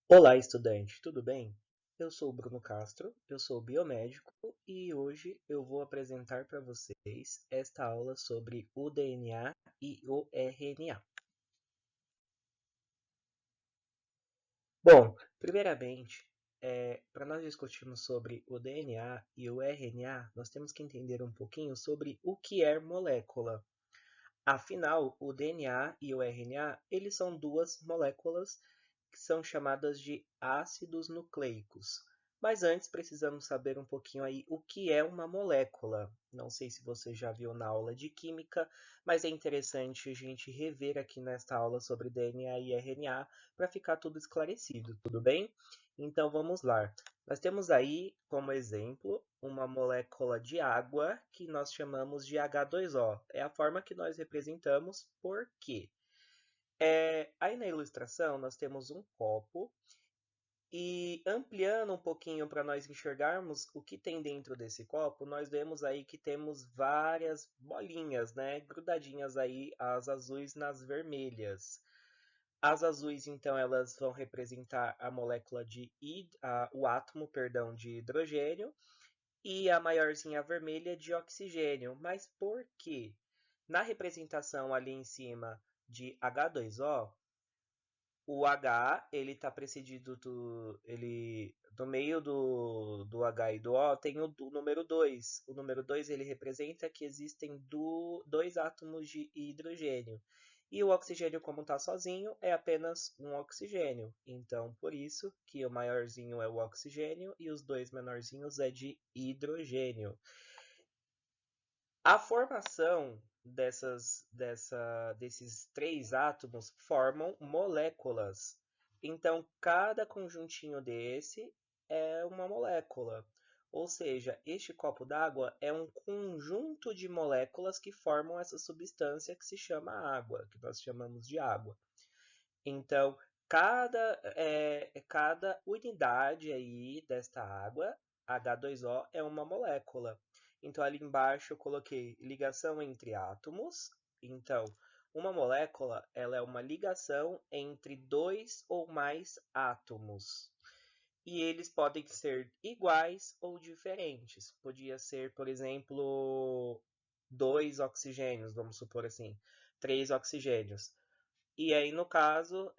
Olá, estudante, tudo bem? Eu sou o Bruno Castro, eu sou biomédico e hoje eu vou apresentar para vocês esta aula sobre o DNA e o RNA. Bom, primeiramente, para nós discutirmos sobre o DNA e o RNA, nós temos que entender um pouquinho sobre o que é molécula. Afinal, o DNA e o RNA, eles são duas moléculas que são chamadas de ácidos nucleicos. Mas antes precisamos saber um pouquinho aí o que é uma molécula. Não sei se você já viu na aula de química, mas é interessante a gente rever aqui nesta aula sobre DNA e RNA para ficar tudo esclarecido, tudo bem? Então vamos lá. Nós temos aí como exemplo uma molécula de água que nós chamamos de H2O. É a forma que nós representamos, por quê? Aí na ilustração nós temos um copo e ampliando um pouquinho para nós enxergarmos o que tem dentro desse copo, nós vemos aí que temos várias bolinhas, né, grudadinhas aí, as azuis nas vermelhas. As azuis, então, elas vão representar a molécula o átomo, perdão, de hidrogênio, e a maiorzinha vermelha de oxigênio. Mas por quê? Na representação ali em cima de H2O, o H ele está precedido do meio do H e do O tem o número 2. O número 2 ele representa que existem dois átomos de hidrogênio. E o oxigênio, como está sozinho, é apenas um oxigênio. Então, por isso que o maiorzinho é o oxigênio e os dois menorzinhos é de hidrogênio. A formação desses três átomos formam moléculas. Então, cada conjuntinho desse é uma molécula. Ou seja, este copo d'água é um conjunto de moléculas que formam essa substância que se chama água, que nós chamamos de água. Então, cada unidade aí desta água, H2O, é uma molécula. Então, ali embaixo eu coloquei ligação entre átomos. Então, uma molécula, ela é uma ligação entre dois ou mais átomos. E eles podem ser iguais ou diferentes. Podia ser, por exemplo, dois oxigênios, vamos supor assim, três oxigênios. E aí, no caso,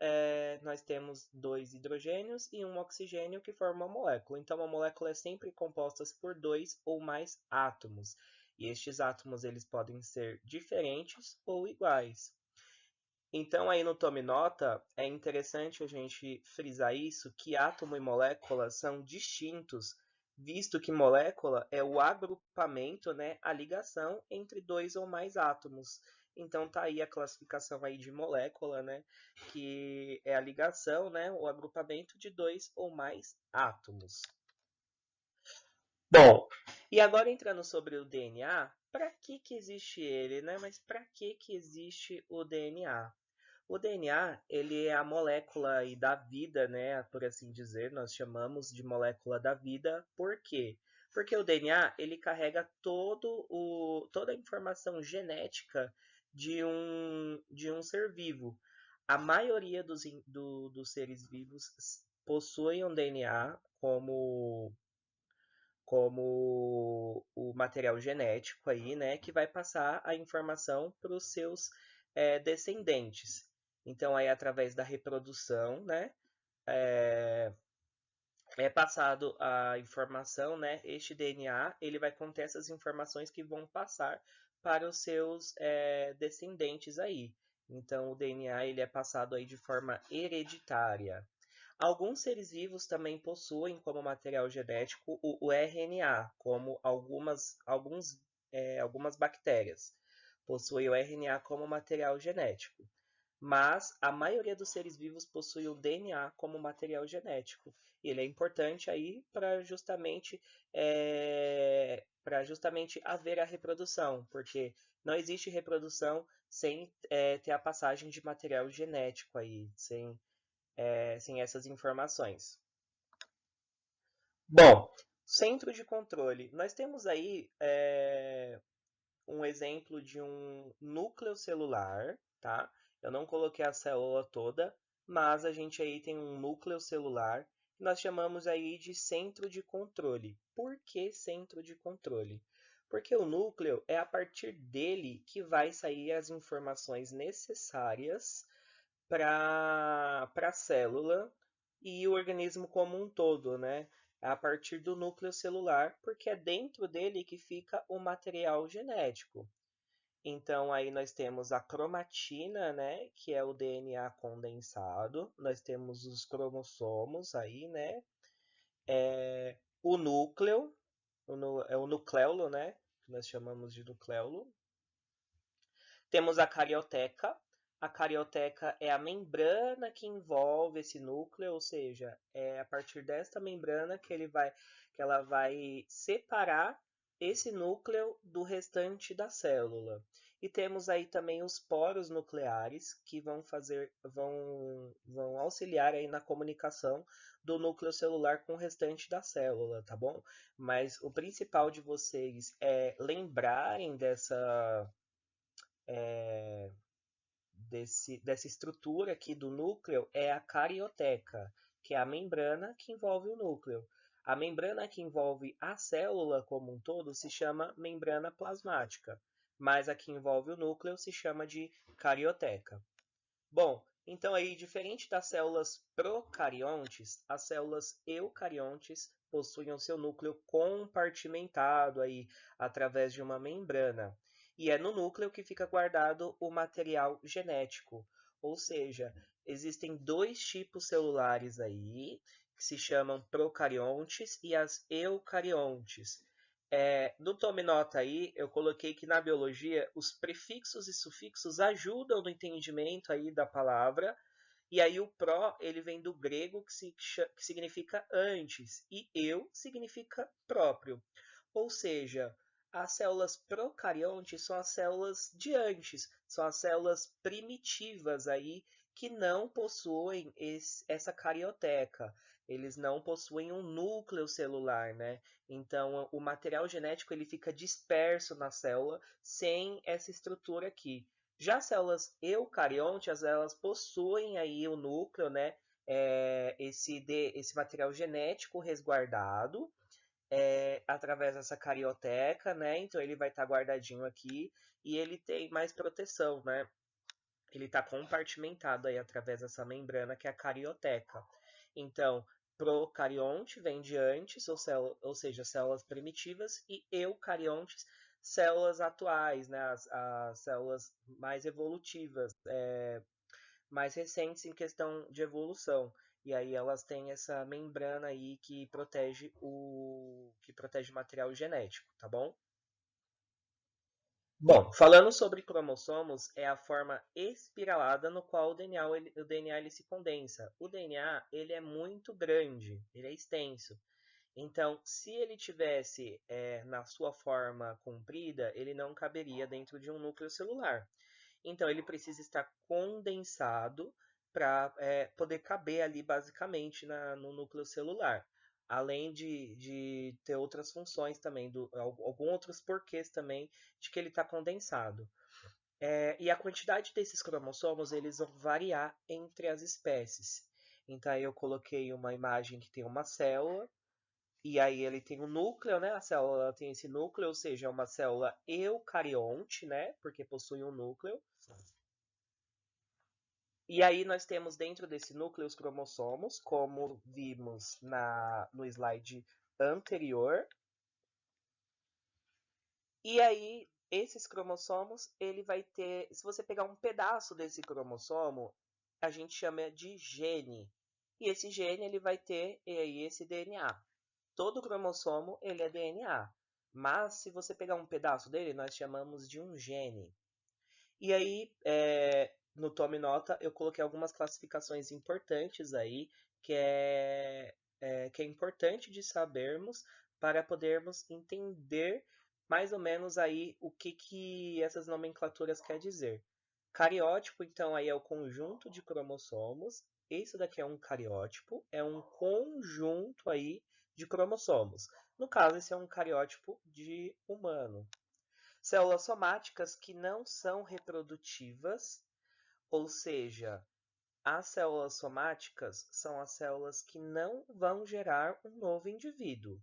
nós temos dois hidrogênios e um oxigênio que formam uma molécula. Então, uma molécula é sempre composta por dois ou mais átomos. E estes átomos eles podem ser diferentes ou iguais. Então, aí no Tome Nota, é interessante a gente frisar isso, que átomo e molécula são distintos, visto que molécula é o agrupamento, né, a ligação entre dois ou mais átomos. Então, tá aí a classificação aí de molécula, né, que é a ligação, né, o agrupamento de dois ou mais átomos. Bom, e agora entrando sobre o DNA, para que existe ele, né? Mas para que existe o DNA? O DNA, ele é a molécula aí da vida, né, por assim dizer, nós chamamos de molécula da vida. Por quê? Porque o DNA, ele carrega toda a informação genética de um ser vivo. A maioria dos seres vivos possuem um DNA como o material genético aí, né, que vai passar a informação para os seus descendentes. Então, aí, através da reprodução, né, é passado a informação, né, este DNA, ele vai conter essas informações que vão passar para os seus descendentes aí. Então, o DNA ele é passado aí de forma hereditária. Alguns seres vivos também possuem como material genético o RNA, como algumas bactérias possuem o RNA como material genético. Mas a maioria dos seres vivos possui o DNA como material genético. E ele é importante aí para justamente haver a reprodução, porque não existe reprodução sem ter a passagem de material genético aí, sem essas informações. Bom, centro de controle. Nós temos aí um exemplo de um núcleo celular, tá? Eu não coloquei a célula toda, mas a gente aí tem um núcleo celular que nós chamamos aí de centro de controle. Por que centro de controle? Porque o núcleo é a partir dele que vai sair as informações necessárias para a célula e o organismo como um todo, né? A partir do núcleo celular, porque é dentro dele que fica o material genético. Então, aí nós temos a cromatina, né, que é o DNA condensado. Nós temos os cromossomos aí, né? O núcleo, é o nucleolo, né? Que nós chamamos de nucleolo. Temos a carioteca. A carioteca é a membrana que envolve esse núcleo, ou seja, é a partir desta membrana que ela vai separar esse núcleo do restante da célula. E temos aí também os poros nucleares que vão auxiliar aí na comunicação do núcleo celular com o restante da célula, tá bom? Mas o principal de vocês é lembrarem dessa estrutura aqui do núcleo é a carioteca, que é a membrana que envolve o núcleo. A membrana que envolve a célula como um todo se chama membrana plasmática, mas a que envolve o núcleo se chama de carioteca. Bom, então aí, diferente das células procariontes, as células eucariontes possuem o seu núcleo compartimentado aí através de uma membrana. E é no núcleo que fica guardado o material genético. Ou seja, existem dois tipos celulares aí, que se chamam procariontes e as eucariontes. No Tome Nota aí, eu coloquei que na biologia os prefixos e sufixos ajudam no entendimento aí da palavra, e aí o pró, ele vem do grego que significa antes, e eu significa próprio. Ou seja, as células procariontes são as células de antes, são as células primitivas aí que não possuem essa carioteca. Eles não possuem um núcleo celular, né? Então, o material genético ele fica disperso na célula sem essa estrutura aqui. Já as células eucariontes, elas possuem aí o núcleo, né? Esse material genético resguardado através dessa carioteca, né? Então ele vai estar guardadinho aqui e ele tem mais proteção, né? Ele está compartimentado aí através dessa membrana que é a carioteca. Então, procarionte vem de antes, ou seja, células primitivas, e eucariontes, células atuais, né? As células mais evolutivas, mais recentes em questão de evolução. E aí elas têm essa membrana aí que protege o material genético, tá bom? Bom, falando sobre cromossomos, é a forma espiralada no qual o DNA ele se condensa. O DNA ele é muito grande, ele é extenso. Então, se ele tivesse na sua forma comprida, ele não caberia dentro de um núcleo celular. Então, ele precisa estar condensado para poder caber ali basicamente no núcleo celular. Além de ter outras funções também, alguns outros porquês também de que ele está condensado. E a quantidade desses cromossomos eles vão variar entre as espécies. Então, aí eu coloquei uma imagem que tem uma célula, e aí ele tem um núcleo, né? A célula tem esse núcleo, ou seja, é uma célula eucarionte, né? Porque possui um núcleo. E aí nós temos dentro desse núcleo os cromossomos, como vimos no slide anterior. E aí esses cromossomos, ele vai ter, se você pegar um pedaço desse cromossomo, a gente chama de gene. E esse gene ele vai ter aí esse DNA. Todo cromossomo ele é DNA. Mas se você pegar um pedaço dele, nós chamamos de um gene. E aí, no Tome Nota, eu coloquei algumas classificações importantes aí, que é importante de sabermos para podermos entender mais ou menos aí o que essas nomenclaturas quer dizer. Cariótipo, então, aí é o conjunto de cromossomos. Esse daqui é um cariótipo, é um conjunto aí de cromossomos. No caso, esse é um cariótipo de humano. Células somáticas que não são reprodutivas, ou seja, as células somáticas são as células que não vão gerar um novo indivíduo.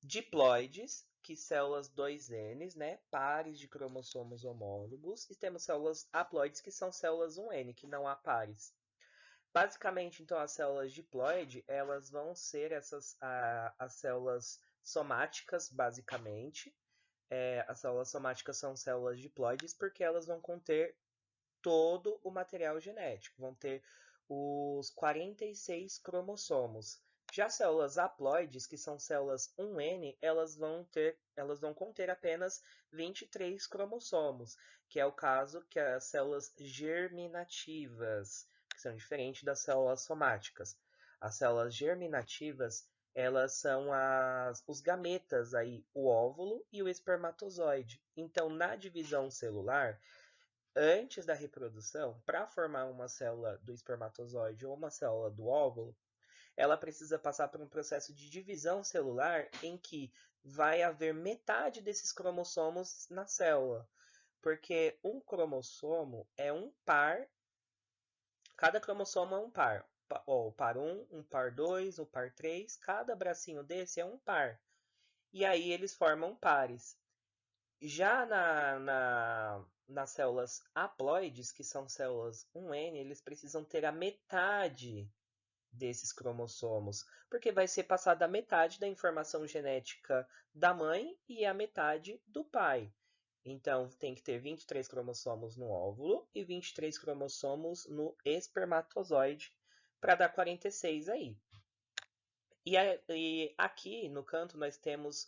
Diploides, que células 2N, né, pares de cromossomos homólogos, e temos células haploides, que são células 1N, que não há pares. Basicamente, então, as células diploide, elas vão ser as células somáticas, basicamente. As células somáticas são células diploides porque elas vão conter todo o material genético, vão ter os 46 cromossomos. Já células haploides, que são células 1N, elas vão conter apenas 23 cromossomos, que é o caso que as células germinativas, que são diferentes das células somáticas. As células germinativas, elas são os gametas aí, o óvulo e o espermatozoide. Então, na divisão celular, antes da reprodução, para formar uma célula do espermatozoide ou uma célula do óvulo, ela precisa passar por um processo de divisão celular em que vai haver metade desses cromossomos na célula. Porque um cromossomo é um par, cada cromossomo é um par. O par 1, um par 2, o par 3, cada bracinho desse é um par. E aí eles formam pares. Já nas células haploides, que são células 1N, eles precisam ter a metade desses cromossomos, porque vai ser passada a metade da informação genética da mãe e a metade do pai. Então, tem que ter 23 cromossomos no óvulo e 23 cromossomos no espermatozoide para dar 46 aí. E aqui no canto nós temos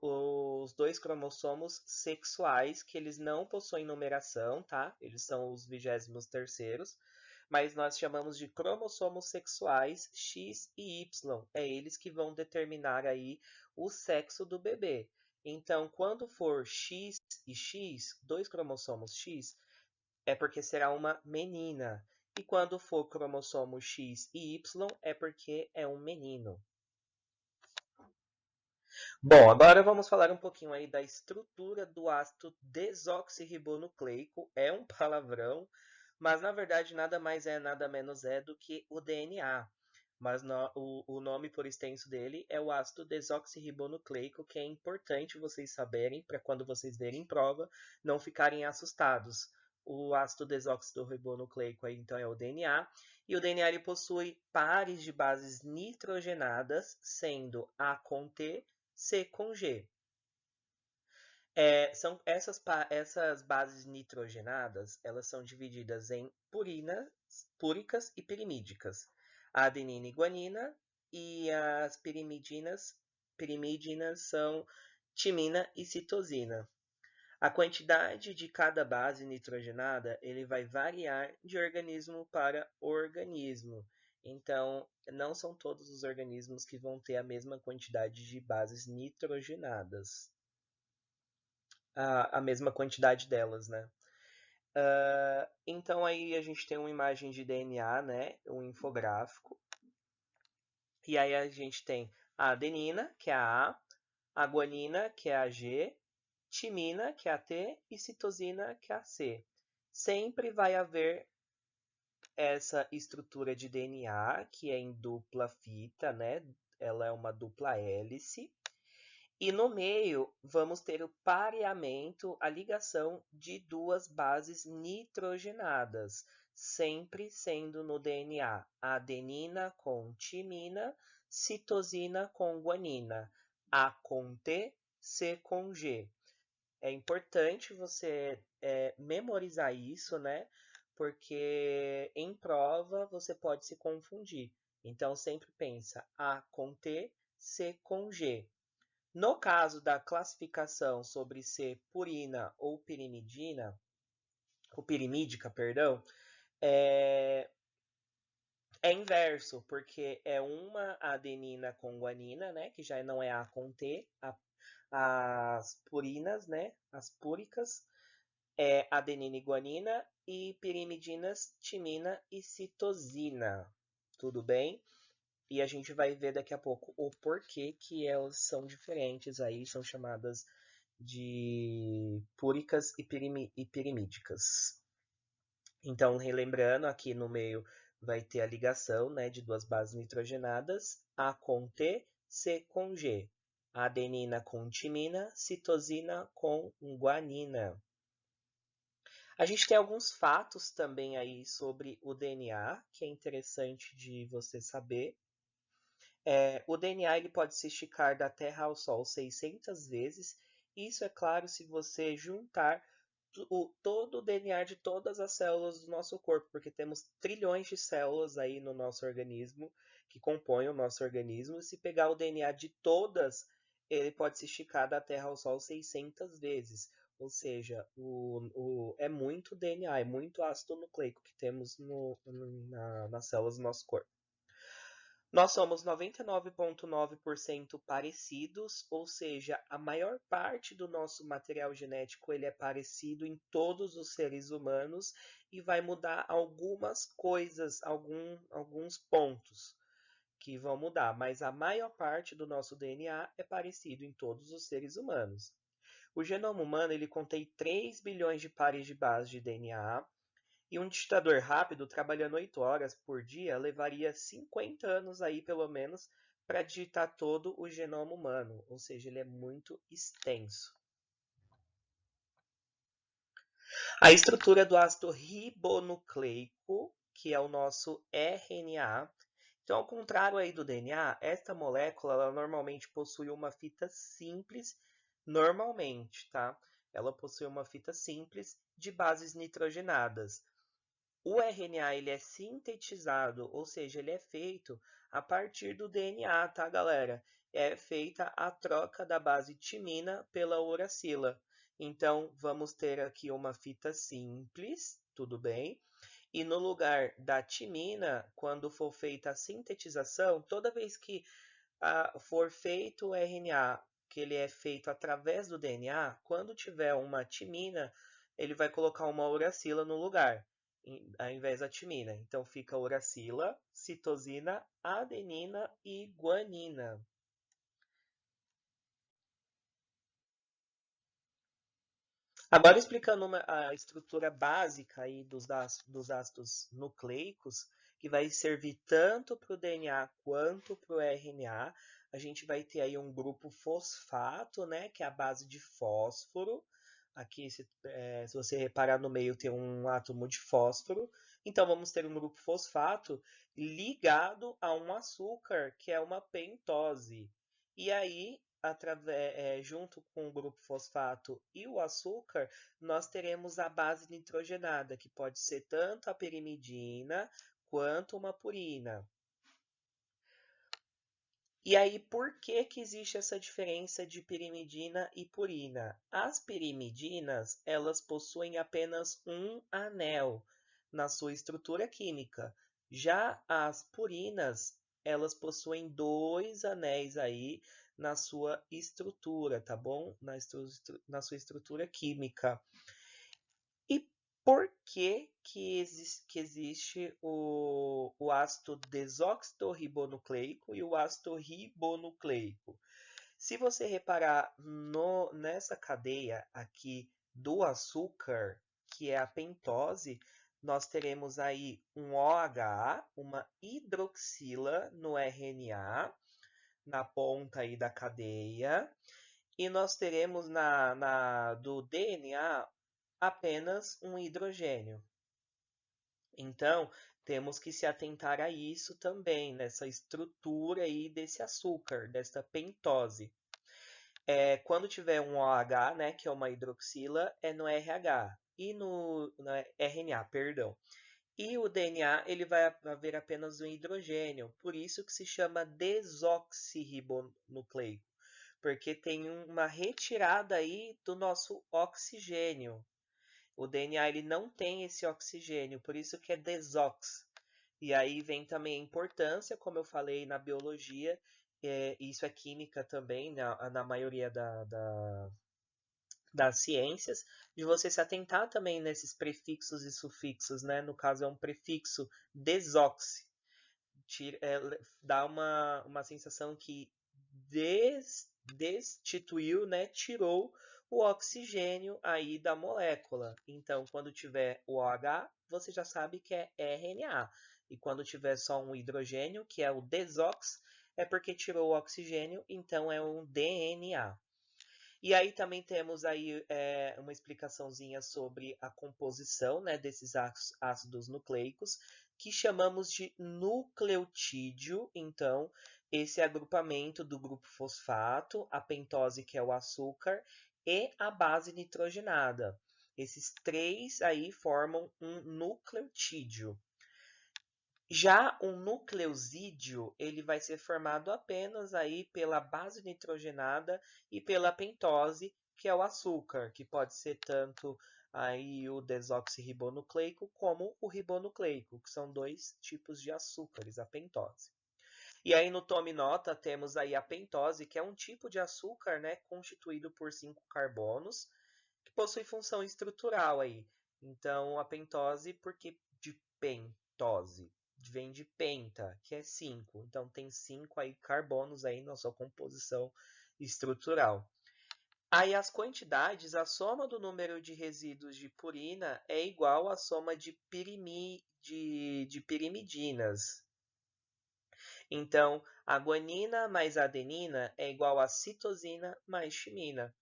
os dois cromossomos sexuais, que eles não possuem numeração, tá? Eles são os 23º, mas nós chamamos de cromossomos sexuais X e Y. É eles que vão determinar aí o sexo do bebê. Então, quando for X e X, dois cromossomos X, é porque será uma menina. E quando for cromossomo X e Y, é porque é um menino. Bom, agora vamos falar um pouquinho aí da estrutura do ácido desoxirribonucleico. É um palavrão, mas na verdade nada mais é, nada menos é do que o DNA. Mas o nome por extenso dele é o ácido desoxirribonucleico, que é importante vocês saberem para quando vocês verem em prova não ficarem assustados. O ácido desoxirribonucleico aí, então, é o DNA, e o DNA ele possui pares de bases nitrogenadas, sendo A com T, C com G. São essas bases nitrogenadas, elas são divididas em purinas, púricas e pirimídicas. A adenina e guanina, e as pirimídinas são timina e citosina. A quantidade de cada base nitrogenada ele vai variar de organismo para organismo. Então, não são todos os organismos que vão ter a mesma quantidade de bases nitrogenadas. A mesma quantidade delas, né? Então, aí a gente tem uma imagem de DNA, né? Um infográfico. E aí a gente tem a adenina, que é a guanina, que é a G, timina, que é a T, e citosina, que é a C. Sempre vai haver essa estrutura de DNA, que é em dupla fita, né? Ela é uma dupla hélice. E no meio, vamos ter o pareamento, a ligação de duas bases nitrogenadas, sempre sendo no DNA adenina com timina, citosina com guanina, A com T, C com G. É importante você memorizar isso, né? Porque em prova você pode se confundir. Então, sempre pensa A com T, C com G. No caso da classificação sobre ser purina ou pirimidina, ou pirimídica, perdão, é, é inverso, porque é uma adenina com guanina, né, que já não é A com T, as purinas, né, as púricas, é adenina e guanina, e pirimidinas, timina e citosina. Tudo bem? E a gente vai ver daqui a pouco o porquê que elas são diferentes aí, são chamadas de púricas e pirimídicas. Então, relembrando, aqui no meio vai ter a ligação, né, de duas bases nitrogenadas, A com T, C com G. Adenina com timina, citosina com guanina. A gente tem alguns fatos também aí sobre o DNA, que é interessante de você saber. O DNA ele pode se esticar da Terra ao Sol 600 vezes. Isso é claro se você juntar todo o DNA de todas as células do nosso corpo, porque temos trilhões de células aí no nosso organismo, que compõem o nosso organismo. E se pegar o DNA de todas, ele pode se esticar da Terra ao Sol 600 vezes. Ou seja, é muito DNA, é muito ácido nucleico que temos nas células do nosso corpo. Nós somos 99,9% parecidos, ou seja, a maior parte do nosso material genético ele é parecido em todos os seres humanos e vai mudar algumas coisas, alguns pontos que vão mudar, mas a maior parte do nosso DNA é parecido em todos os seres humanos. O genoma humano ele contém 3 bilhões de pares de base de DNA, e um digitador rápido, trabalhando 8 horas por dia, levaria 50 anos aí, pelo menos, para digitar todo o genoma humano, ou seja, ele é muito extenso. A estrutura do ácido ribonucleico, que é o nosso RNA. Então, ao contrário aí do DNA, esta molécula ela normalmente possui uma fita simples, normalmente, tá? Ela possui uma fita simples de bases nitrogenadas. O RNA ele é sintetizado, ou seja, ele é feito a partir do DNA, tá, galera? É feita a troca da base timina pela uracila. Então, vamos ter aqui uma fita simples, tudo bem? E no lugar da timina, quando for feita a sintetização, toda vez que for feito o RNA, que ele é feito através do DNA, quando tiver uma timina, ele vai colocar uma uracila no lugar, ao invés da timina. Então fica uracila, citosina, adenina e guanina. Agora explicando a estrutura básica aí dos ácidos nucleicos, que vai servir tanto para o DNA quanto para o RNA, a gente vai ter aí um grupo fosfato, né, que é a base de fósforo. Aqui, se você reparar no meio, tem um átomo de fósforo. Então, vamos ter um grupo fosfato ligado a um açúcar, que é uma pentose. E aí, junto com o grupo fosfato e o açúcar, nós teremos a base nitrogenada, que pode ser tanto a pirimidina quanto uma purina. E aí, por que que existe essa diferença de pirimidina e purina? As pirimidinas, elas possuem apenas um anel na sua estrutura química. Já as purinas, elas possuem dois anéis aí na sua estrutura, tá bom? Na sua estrutura química. E por que existe o ácido desoxirribonucleico e o ácido ribonucleico? Se você reparar nessa cadeia aqui do açúcar, que é a pentose, nós teremos aí um OH, uma hidroxila no RNA, na ponta aí da cadeia, e nós teremos do DNA apenas um hidrogênio. Então, temos que se atentar a isso também, nessa estrutura aí desse açúcar, desta pentose. Quando tiver um OH, né, que é uma hidroxila, é no RH e no RNA, perdão. E o DNA ele vai haver apenas um hidrogênio, por isso que se chama desoxirribonucleico, porque tem uma retirada aí do nosso oxigênio. O DNA ele não tem esse oxigênio, por isso que é desox. E aí vem também a importância, como eu falei na biologia, isso é química também, na maioria das ciências, de você se atentar também nesses prefixos e sufixos, né? No caso é um prefixo desox, dá uma sensação que destituiu, né? Tirou o oxigênio aí da molécula. Então, quando tiver o OH, você já sabe que é RNA. E quando tiver só um hidrogênio, que é o desox, é porque tirou o oxigênio, então é um DNA. E aí também temos aí uma explicaçãozinha sobre a composição, né, desses ácidos nucleicos, que chamamos de nucleotídeo. Então, esse agrupamento do grupo fosfato, a pentose, que é o açúcar, e a base nitrogenada. Esses três aí formam um nucleotídeo. Já um nucleosídeo, ele vai ser formado apenas aí pela base nitrogenada e pela pentose, que é o açúcar, que pode ser tanto aí o desoxirribonucleico como o ribonucleico, que são dois tipos de açúcares, a pentose. E aí no tome nota temos aí a pentose, que é um tipo de açúcar, né, constituído por 5 carbonos, que possui função estrutural aí. Então a pentose, porque de pentose, vem de penta, que é 5. Então tem 5 aí carbonos aí na sua composição estrutural. Aí as quantidades, a soma do número de resíduos de purina é igual à soma de pirimidinas. Então, a guanina mais adenina é igual a citosina mais timina.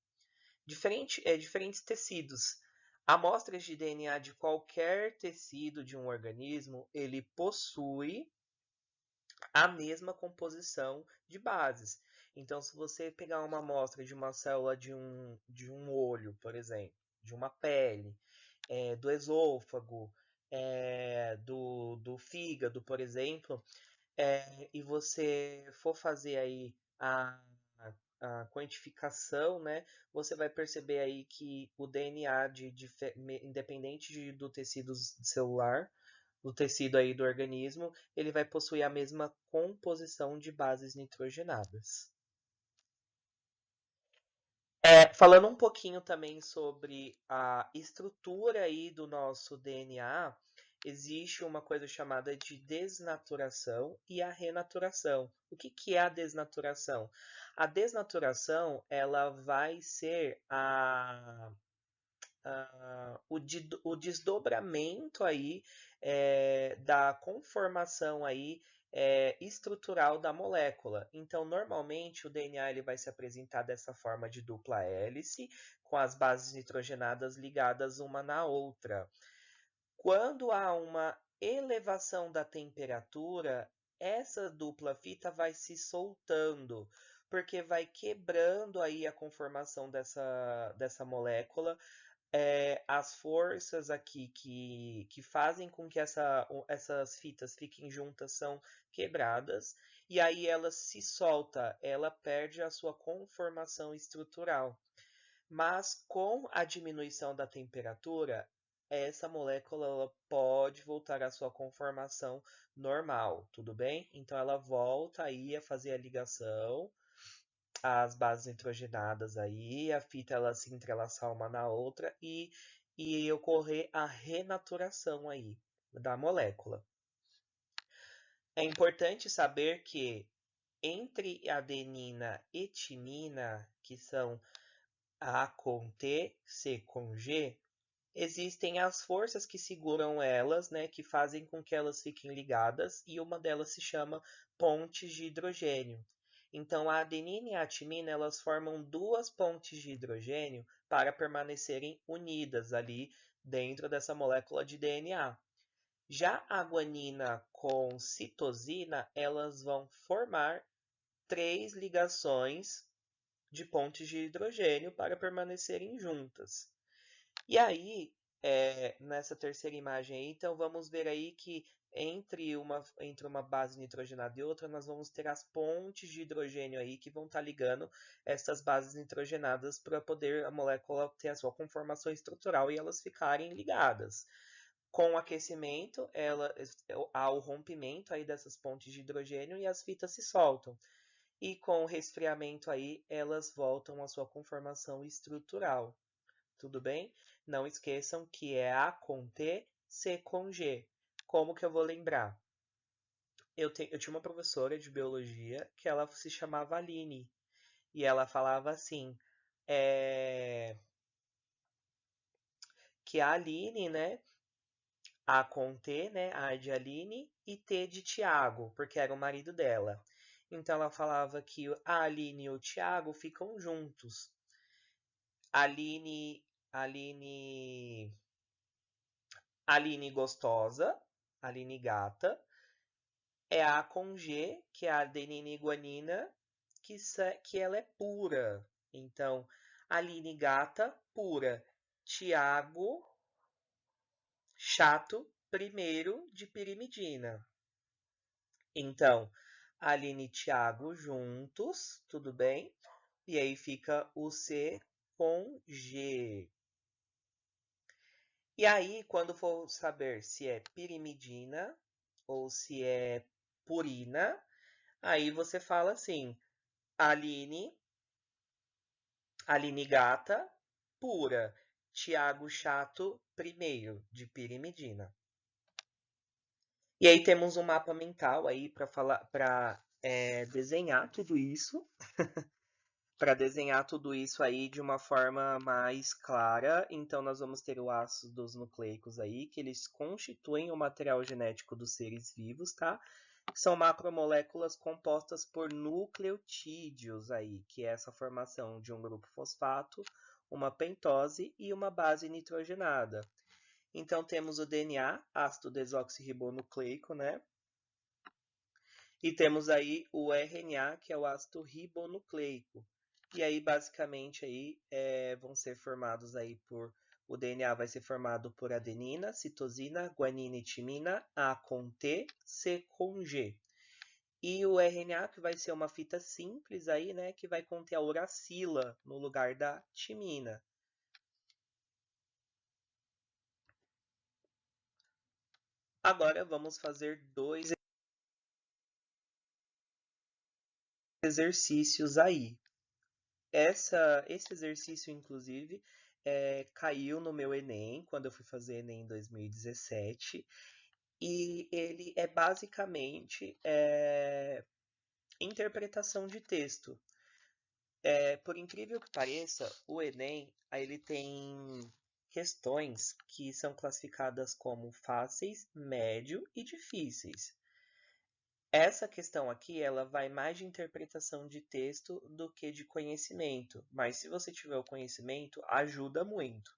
Diferentes tecidos. Amostras de DNA de qualquer tecido de um organismo, ele possui a mesma composição de bases. Então, se você pegar uma amostra de uma célula de um olho, por exemplo, de uma pele, do esôfago, do fígado, por exemplo, e você for fazer aí a quantificação, né, você vai perceber aí que o DNA independente do tecido celular, do tecido aí do organismo, ele vai possuir a mesma composição de bases nitrogenadas. Falando um pouquinho também sobre a estrutura aí do nosso DNA, existe uma coisa chamada de desnaturação e a renaturação. O que é a desnaturação? A desnaturação, ela vai ser o desdobramento aí da conformação aí estrutural da molécula. Então, normalmente o DNA ele vai se apresentar dessa forma de dupla hélice, com as bases nitrogenadas ligadas uma na outra. Quando há uma elevação da temperatura, essa dupla fita vai se soltando, porque vai quebrando aí a conformação dessa molécula, as forças aqui que fazem com que essas fitas fiquem juntas são quebradas, e aí ela se solta, ela perde a sua conformação estrutural. Mas com a diminuição da temperatura, essa molécula ela pode voltar à sua conformação normal, tudo bem? Então ela volta aí a fazer a ligação, as bases nitrogenadas aí, a fita ela se entrelaçar uma na outra e ocorrer a renaturação aí da molécula. É importante saber que entre adenina e timina, que são A com T, C com G, existem as forças que seguram elas, né, que fazem com que elas fiquem ligadas, e uma delas se chama pontes de hidrogênio. Então, a adenina e a timina, elas formam duas pontes de hidrogênio para permanecerem unidas ali dentro dessa molécula de DNA. Já a guanina com citosina, elas vão formar três ligações de pontes de hidrogênio para permanecerem juntas. E aí, nessa terceira imagem aí, então vamos ver aí que entre uma base nitrogenada e outra, nós vamos ter as pontes de hidrogênio aí que vão estar ligando essas bases nitrogenadas para poder a molécula ter a sua conformação estrutural e elas ficarem ligadas. Com o aquecimento, há o rompimento aí dessas pontes de hidrogênio e as fitas se soltam. E com o resfriamento aí, elas voltam à sua conformação estrutural. Tudo bem? Não esqueçam que é A com T, C com G. Como que eu vou lembrar? Eu tinha uma professora de biologia que ela se chamava Aline. E ela falava assim: que a Aline, né? A com T, né? A de Aline e T de Tiago, porque era o marido dela. Então ela falava que a Aline e o Tiago ficam juntos. Aline, Aline, Aline gostosa, Aline gata, é a com G, que é a adenina e guanina, que ela é pura. Então, Aline gata, pura. Tiago, chato, primeiro de pirimidina. Então, Aline e Tiago juntos, tudo bem? E aí fica o C com G. E aí, quando for saber se é pirimidina ou se é purina, aí você fala assim: Aline, Aline gata, pura. Tiago chato, primeiro, de pirimidina. E aí temos um mapa mental aí para falar, para desenhar tudo isso, para desenhar tudo isso aí de uma forma mais clara. Então nós vamos ter o ácidos nucleicos aí, que eles constituem o material genético dos seres vivos, tá? São macromoléculas compostas por nucleotídeos aí, que é essa formação de um grupo fosfato, uma pentose e uma base nitrogenada. Então temos o DNA, ácido desoxirribonucleico, né? E temos aí o RNA, que é o ácido ribonucleico. E aí, basicamente, aí, vão ser formados aí por... O DNA vai ser formado por adenina, citosina, guanina e timina, A com T, C com G. E o RNA, que vai ser uma fita simples aí, né, que vai conter a uracila no lugar da timina. Agora vamos fazer dois exercícios aí. Esse exercício, inclusive, caiu no meu Enem, quando eu fui fazer Enem em 2017, e ele é basicamente interpretação de texto. Por incrível que pareça, o Enem ele tem questões que são classificadas como fáceis, médio e difíceis. Essa questão aqui, ela vai mais de interpretação de texto do que de conhecimento, mas se você tiver o conhecimento, ajuda muito.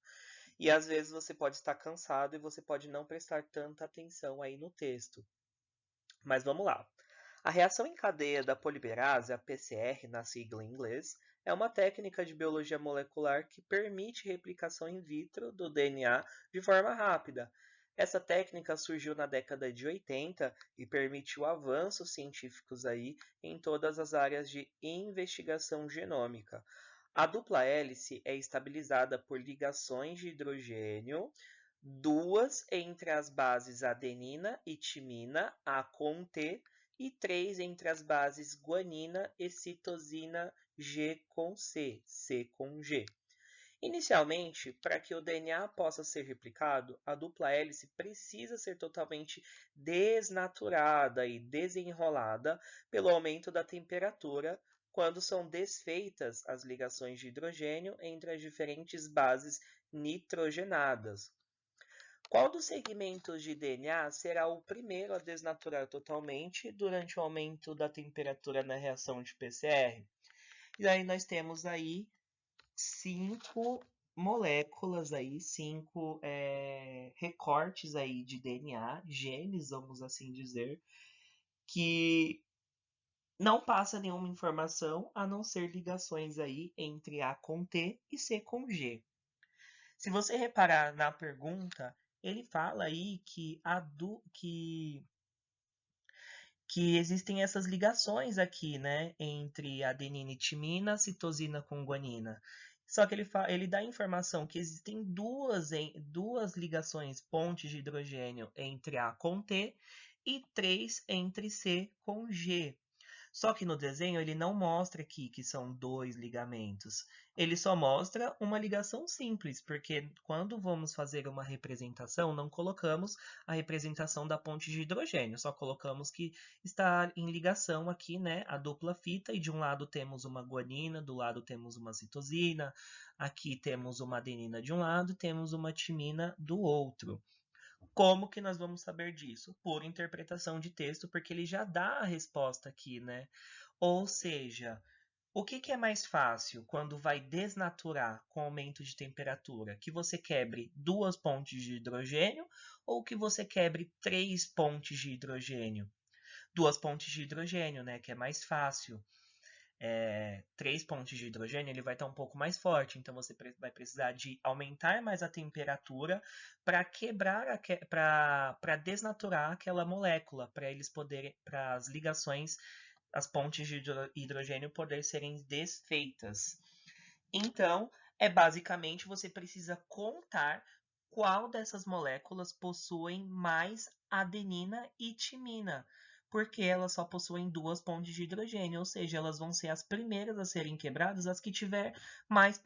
E às vezes você pode estar cansado e você pode não prestar tanta atenção aí no texto. Mas vamos lá. A reação em cadeia da polimerase, a PCR, na sigla em inglês, é uma técnica de biologia molecular que permite replicação in vitro do DNA de forma rápida. Essa técnica surgiu na década de 80 e permitiu avanços científicos aí em todas as áreas de investigação genômica. A dupla hélice é estabilizada por ligações de hidrogênio, duas entre as bases adenina e timina, A com T, e 3 entre as bases guanina e citosina, G com C, C com G. Inicialmente, para que o DNA possa ser replicado, a dupla hélice precisa ser totalmente desnaturada e desenrolada pelo aumento da temperatura quando são desfeitas as ligações de hidrogênio entre as diferentes bases nitrogenadas. Qual dos segmentos de DNA será o primeiro a desnaturar totalmente durante o aumento da temperatura na reação de PCR? E aí nós temos aí 5 moléculas aí, 5 recortes aí de DNA, genes, vamos assim dizer, que não passa nenhuma informação a não ser ligações aí entre A com T e C com G. Se você reparar na pergunta, ele fala aí que existem essas ligações aqui, né, entre adenina e timina, citosina com guanina. Só que ele dá a informação que existem duas ligações, pontes de hidrogênio entre A com T e 3 entre C com G. Só que no desenho ele não mostra aqui que são dois ligamentos. Ele só mostra uma ligação simples, porque quando vamos fazer uma representação, não colocamos a representação da ponte de hidrogênio, só colocamos que está em ligação aqui, né, a dupla fita, e de um lado temos uma guanina, do lado temos uma citosina, aqui temos uma adenina de um lado, temos uma timina do outro. Como que nós vamos saber disso? Por interpretação de texto, porque ele já dá a resposta aqui, né? Ou seja, o que é mais fácil quando vai desnaturar com aumento de temperatura? Que você quebre duas pontes de hidrogênio ou que você quebre três pontes de hidrogênio? Duas pontes de hidrogênio, né? Que é mais fácil. Três pontes de hidrogênio, ele vai estar um pouco mais forte, então você vai precisar de aumentar mais a temperatura para quebrar, para desnaturar aquela molécula, para eles poderem, para as ligações, as pontes de hidrogênio poderem serem desfeitas. Então, basicamente você precisa contar qual dessas moléculas possuem mais adenina e timina, porque elas só possuem duas pontes de hidrogênio, ou seja, elas vão ser as primeiras a serem quebradas, as que tiver mais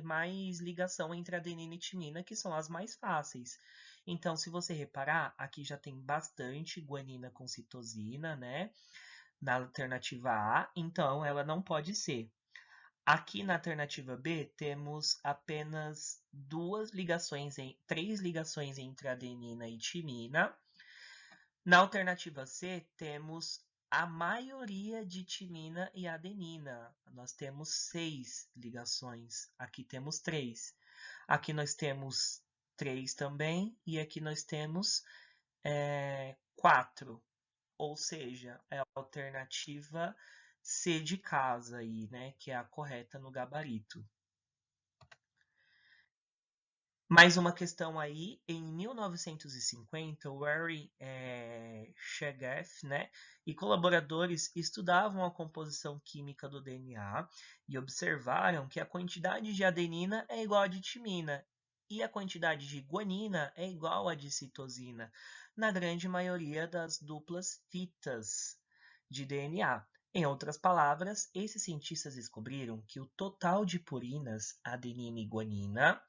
mais ligação entre adenina e timina, que são as mais fáceis. Então, se você reparar, aqui já tem bastante guanina com citosina, né? Na alternativa A, então ela não pode ser. Aqui na alternativa B, temos apenas três ligações entre adenina e timina. Na alternativa C, temos a maioria de timina e adenina. Nós temos 6 ligações. Aqui temos 3. Aqui nós temos 3 também. E aqui nós temos 4. Ou seja, é a alternativa C de casa aí, né? Que é a correta no gabarito. Mais uma questão aí, em 1950, o Harry Shegef, né, e colaboradores estudavam a composição química do DNA e observaram que a quantidade de adenina é igual a de timina e a quantidade de guanina é igual a de citosina, na grande maioria das duplas fitas de DNA. Em outras palavras, esses cientistas descobriram que o total de purinas, adenina e guanina,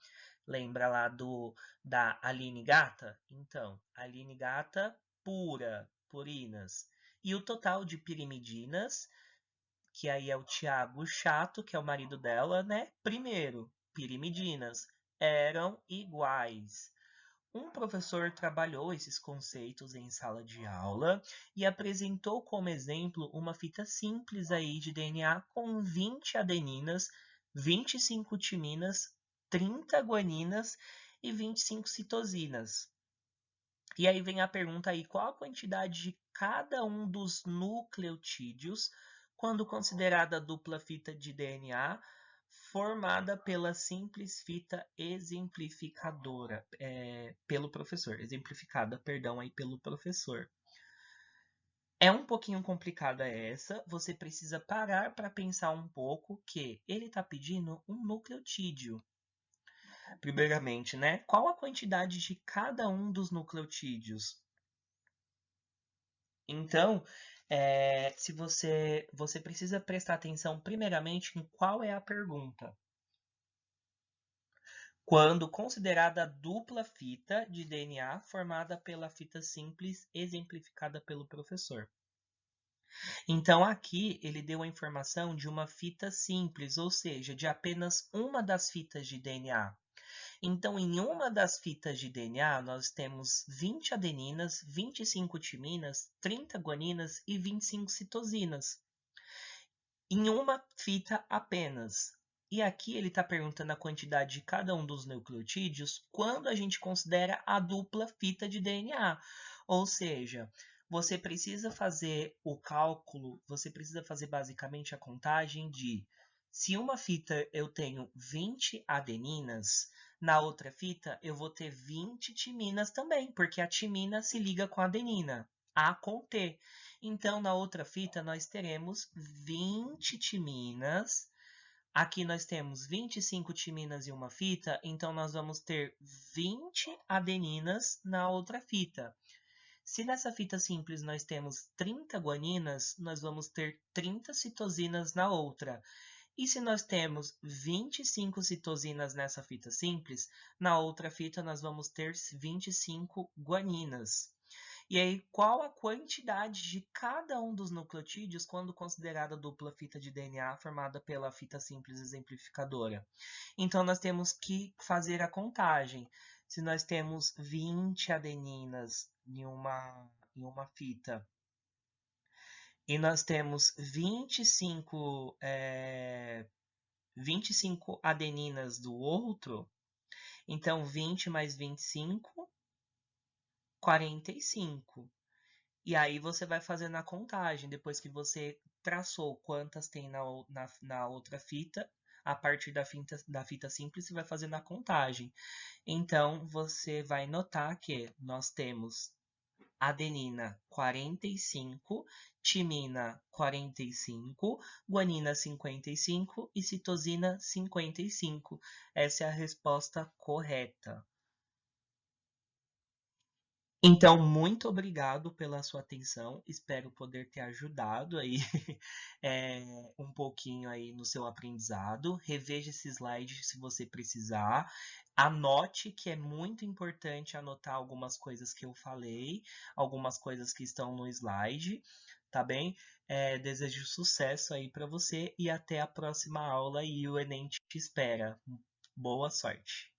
lembra lá da Aline Gata? Então, Aline Gata pura, purinas. E o total de pirimidinas, que aí é o Tiago Chato, que é o marido dela, né? Primeiro, pirimidinas eram iguais. Um professor trabalhou esses conceitos em sala de aula e apresentou como exemplo uma fita simples aí de DNA com 20 adeninas, 25 timinas, 30 guaninas e 25 citosinas. E aí vem a pergunta aí, qual a quantidade de cada um dos nucleotídeos quando considerada a dupla fita de DNA formada pela simples fita exemplificadora, pelo professor, exemplificada, perdão, aí pelo professor. É um pouquinho complicada essa, você precisa parar para pensar um pouco que ele está pedindo um nucleotídeo. Primeiramente, né? Qual a quantidade de cada um dos nucleotídeos? Então, se você precisa prestar atenção primeiramente em qual é a pergunta. Quando considerada a dupla fita de DNA formada pela fita simples exemplificada pelo professor. Então, aqui ele deu a informação de uma fita simples, ou seja, de apenas uma das fitas de DNA. Então, em uma das fitas de DNA, nós temos 20 adeninas, 25 timinas, 30 guaninas e 25 citosinas. Em uma fita apenas. E aqui ele está perguntando a quantidade de cada um dos nucleotídeos quando a gente considera a dupla fita de DNA. Ou seja, você precisa fazer o cálculo, você precisa fazer basicamente a contagem de se uma fita eu tenho 20 adeninas, na outra fita eu vou ter 20 timinas também, porque a timina se liga com a adenina, A com T. Então, na outra fita, nós teremos 20 timinas. Aqui nós temos 25 timinas em uma fita, então nós vamos ter 20 adeninas na outra fita. Se nessa fita simples nós temos 30 guaninas, nós vamos ter 30 citosinas na outra. E se nós temos 25 citosinas nessa fita simples, na outra fita nós vamos ter 25 guaninas. E aí, qual a quantidade de cada um dos nucleotídeos quando considerada a dupla fita de DNA formada pela fita simples exemplificadora? Então, nós temos que fazer a contagem. Se nós temos 20 adeninas em uma fita e nós temos 25 adeninas do outro, então 20 mais 25, 45. E aí você vai fazendo a contagem, depois que você traçou quantas tem na outra fita, a partir da fita simples, você vai fazendo a contagem. Então, você vai notar que nós temos adenina 45, timina 45, guanina 55 e citosina 55. Essa é a resposta correta. Então, muito obrigado pela sua atenção. Espero poder ter ajudado aí um pouquinho aí no seu aprendizado. Reveja esse slide se você precisar. Anote que é muito importante anotar algumas coisas que eu falei, algumas coisas que estão no slide, tá bem? Desejo sucesso aí para você e até a próxima aula e o Enem te espera. Boa sorte!